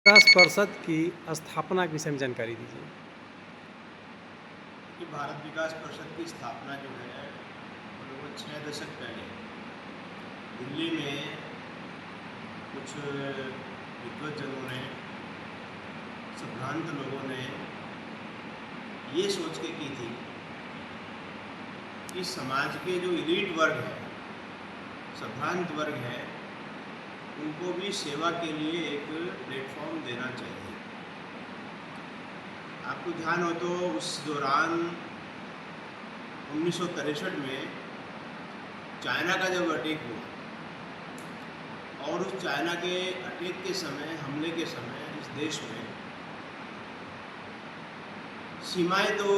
विकास परिषद की स्थापना के विषय में जानकारी दीजिए। कि भारत विकास परिषद की स्थापना जो है लगभग 6 दशक पहले दिल्ली में कुछ विद्वज्जनों ने, संभ्रांत लोगों ने ये सोच के की थी कि समाज के जो एलीट वर्ग है, संभ्रांत वर्ग है, उनको भी सेवा के लिए एक प्लेटफॉर्म देना चाहिए। आपको ध्यान हो तो उस दौरान 1963 में चाइना का जब अटैक हुआ और उस चाइना के अटैक के समय, हमले के समय इस देश में सीमाएं तो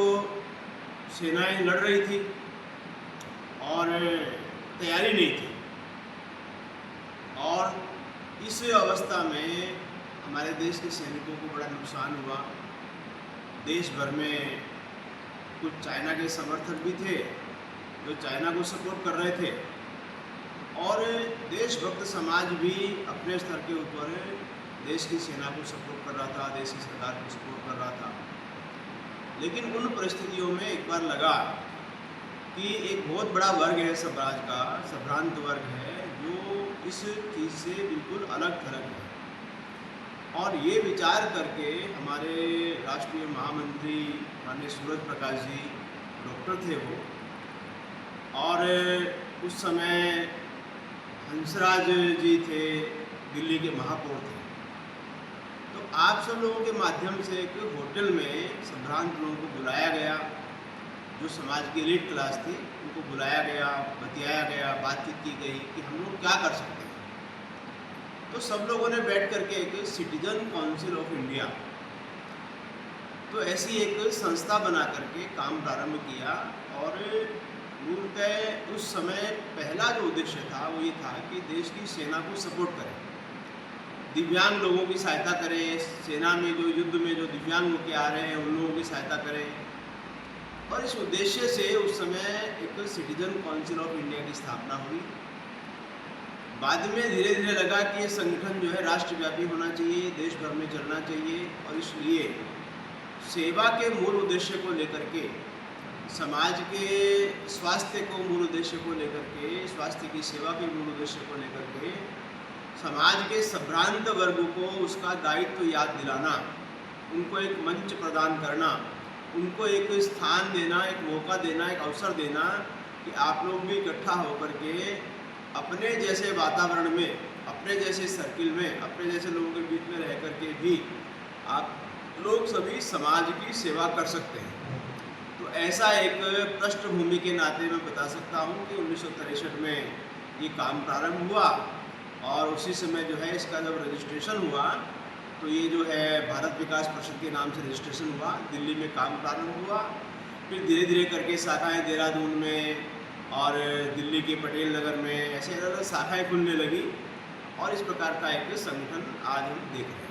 सेनाएं लड़ रही थी और तैयारी नहीं थी। और इस अवस्था में हमारे देश के सैनिकों को बड़ा नुकसान हुआ। देश भर में कुछ चाइना के समर्थक भी थे जो चाइना को सपोर्ट कर रहे थे और देशभक्त समाज भी अपने स्तर के ऊपर देश की सेना को सपोर्ट कर रहा था, देश की सरकार को सपोर्ट कर रहा था। लेकिन उन परिस्थितियों में एक बार लगा कि एक बहुत बड़ा वर्ग है समाज का, संभ्रांत वर्ग है, जो इस चीज़ से बिल्कुल अलग थलग है। और ये विचार करके हमारे राष्ट्रीय महामंत्री माननीय सूरज प्रकाश जी, डॉक्टर थे वो, और उस समय हंसराज जी थे, दिल्ली के महापौर थे। तो आप सब लोगों के माध्यम से एक होटल में संभ्रांत लोगों को बुलाया गया, जो समाज की एलीट क्लास थी, उनको बुलाया गया, बतियाया गया, बातचीत की गई कि हम लोग क्या कर सकते हैं। तो सब लोगों ने बैठ करके एक सिटीजन काउंसिल ऑफ इंडिया, तो ऐसी एक संस्था बना करके काम प्रारंभ किया। और मूलतः उस समय पहला जो उद्देश्य था वो ये था कि देश की सेना को सपोर्ट करें, दिव्यांग लोगों की सहायता करें, सेना में जो युद्ध में जो दिव्यांग होकर आ रहे हैं उन लोगों की सहायता करें। और इस उद्देश्य से उस समय एक सिटीजन काउंसिल ऑफ इंडिया की स्थापना हुई। बाद में धीरे धीरे लगा कि ये संगठन जो है राष्ट्रव्यापी होना चाहिए, देश भर में चलना चाहिए। और इसलिए सेवा के मूल उद्देश्य को लेकर के, समाज के स्वास्थ्य को मूल उद्देश्य को लेकर के, स्वास्थ्य की सेवा के मूल उद्देश्य को लेकर के, समाज के संभ्रांत वर्गों को उसका दायित्व याद दिलाना, उनको एक मंच प्रदान करना, उनको एक स्थान देना, एक मौका देना, एक अवसर देना कि आप लोग भी इकट्ठा होकर के अपने जैसे वातावरण में, अपने जैसे सर्किल में, अपने जैसे लोगों के बीच में रह करके भी आप लोग सभी समाज की सेवा कर सकते हैं। तो ऐसा एक पृष्ठभूमि के नाते मैं बता सकता हूँ कि 1963 में ये काम प्रारंभ हुआ और उसी समय जो है इसका जब रजिस्ट्रेशन हुआ तो ये जो है भारत विकास परिषद के नाम से रजिस्ट्रेशन हुआ, दिल्ली में काम प्रारंभ हुआ। फिर धीरे धीरे करके शाखाएँ देहरादून में और दिल्ली के पटेल नगर में ऐसे अलग अलग शाखाएँ खुलने लगी और इस प्रकार का एक संगठन आज हम देख रहे हैं।